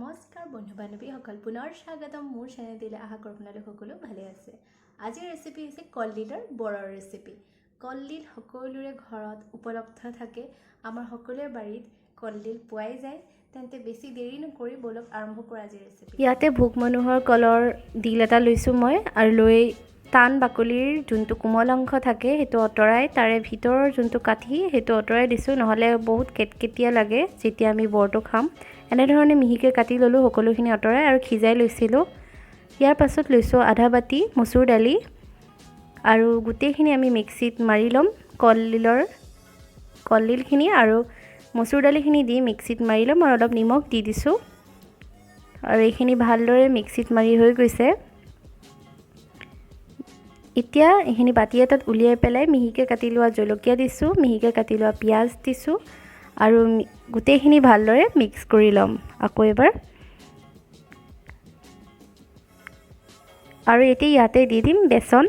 নমস্কাৰ বন্ধু বান্ধৱীসকল, পুনৰ স্বাগতম মোৰ চেনেলটিলৈ। আশা কৰোঁ আপোনালোক সকলো ভালে আছে। আজিৰ ৰেচিপি হৈছে কলডিলৰ বৰৰ ৰেচিপি। কলডিল সকলোৰে ঘৰত উপলব্ধ থাকে। আমাৰ সকলোৰে বাৰীত কলডিল পোৱাই যায়। তেন্তে বেছি দেৰি নকৰি বলক আৰম্ভ কৰা আজিৰ ৰেচিপি। ইয়াতে ভোক মনোহৰ কলৰ ডিল এটা লৈছোঁ মই, আৰু লৈ টান বাকলিৰ যোনটো কোমল অংশ থাকে সেইটো অঁতৰাই তাৰে ভিতৰৰ যোনটো কাঠি সেইটো অঁতৰাই দিছোঁ, নহ'লে বহুত কেটকেটীয়া লাগে যেতিয়া আমি বৰটো খাম। এনেধৰণে মিহিকৈ কাটি ল'লোঁ সকলোখিনি অঁতৰাই আৰু সিজাই লৈছিলোঁ। ইয়াৰ পাছত লৈছোঁ আধা বাতি মচুৰ দালি, আৰু গোটেইখিনি আমি মিক্সিত মাৰি ল'ম। কলডিলখিনি আৰু মচুৰ দালিখিনি দি মিক্সিত মাৰি ল'ম, আৰু অলপ নিমখ দি দিছোঁ। আৰু এইখিনি ভালদৰে মিক্সিত মাৰি হৈ গৈছে। এতিয়া এইখিনি বাতি এটাত উলিয়াই পেলাই মিহিকৈ কাটি লোৱা জলকীয়া দিছোঁ, মিহিকৈ কাটি লোৱা পিঁয়াজ দিছোঁ, আৰু গোটেইখিনি ভালদৰে মিক্স কৰি ল'ম আকৌ এবাৰ। আৰু এতিয়া ইয়াতে দি দিম বেচন,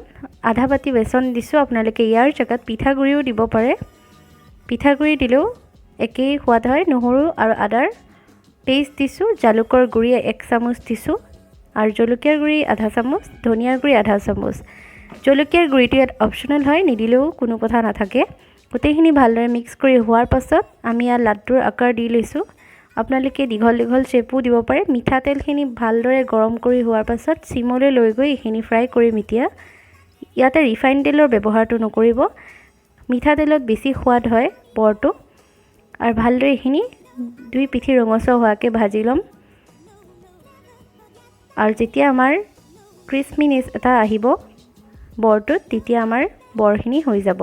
আধা বাতি বেচন দিছোঁ। আপোনালোকে ইয়াৰ জেগাত পিঠাগুড়িও দিব পাৰে, পিঠাগুড়ি দিলেও একেই সোৱাদ হয়। নহৰু আৰু আদাৰ পেষ্ট দিছোঁ, জালুকৰ গুড়ি 1 চামুচ দিছোঁ, আৰু জলকীয়াৰ গুড়ি আধা চামুচ, ধনিয়াৰ গুড়ি আধা চামুচ। জলকীয়াৰ গুড়িটো ইয়াত অপশ্যনেল হয়, নিদিলেও কোনো কথা নাথাকে। গোটেইখিনি ভালদৰে মিক্স কৰি হোৱাৰ পাছত আমি ইয়াত লাড্ডুৰ আকাৰ দি লৈছোঁ। আপোনালোকে দীঘল দীঘল শ্বেপো দিব পাৰে। মিঠাতেলখিনি ভালদৰে গৰম কৰি হোৱাৰ পাছত চিমলৈ লৈ গৈ এইখিনি ফ্ৰাই কৰিম। এতিয়া ইয়াতে ৰিফাইন তেলৰ ব্যৱহাৰটো নকৰিব, মিঠাতেলত বেছি সোৱাদ হয় বৰটো। আৰু ভালদৰে এইখিনি দুই পিঠি ৰঙচুৱা হোৱাকৈ ভাজি ল'ম। আৰু যেতিয়া আমাৰ ক্ৰিস্পিনেছ এটা আহিব বৰটোত, তেতিয়া আমাৰ বৰখিনি হৈ যাব।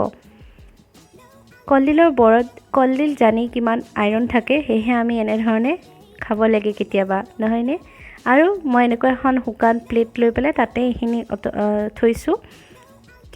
কলডিলৰ বৰত কলডিল জানি কিমান আইৰণ থাকে, সেয়েহে আমি এনেধৰণে খাব লাগে কেতিয়াবা, নহয়নে? আৰু মই এনেকুৱা এখন শুকান প্লেট লৈ পেলাই তাতে এইখিনি থৈছোঁ।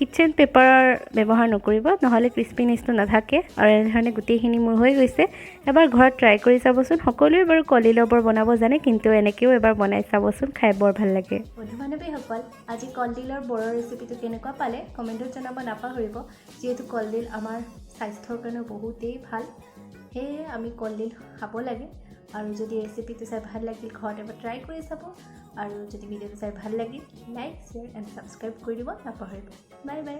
কিটচেন পেপাৰৰ ব্যৱহাৰ নকৰিব, নহ'লে ক্ৰিস্পিনেছটো নাথাকে। আৰু এনেধৰণে গোটেইখিনি মোৰ হৈ গৈছে। এবাৰ ঘৰত ট্ৰাই কৰি চাবচোন। সকলোৱে বাৰু কলডিলৰ বৰ বনাব জানে, কিন্তু এনেকৈও এবাৰ বনাই চাবচোন, খাই বৰ ভাল লাগে। বন্ধু বান্ধৱীসকল, আজি কলডিলৰ বৰৰ ৰেচিপিটো কেনেকুৱা পালে কমেণ্টত জনাব নাপাহৰিব। যিহেতু কলডিল আমাৰ স্বাস্থ্যৰ কাৰণে বহুতেই ভাল, সেয়ে আমি কলডিল খাব লাগে। আৰু যদি ৰেচিপিটো চাই ভাল লাগিল, ঘৰত এবাৰ ট্ৰাই কৰি চাব। আৰু যদি ভিডিঅ'টো চাই ভাল লাগিল, লাইক, শ্বেয়াৰ এণ্ড ছাবস্ক্ৰাইব কৰি দিব নাপাহৰিব। Bye bye.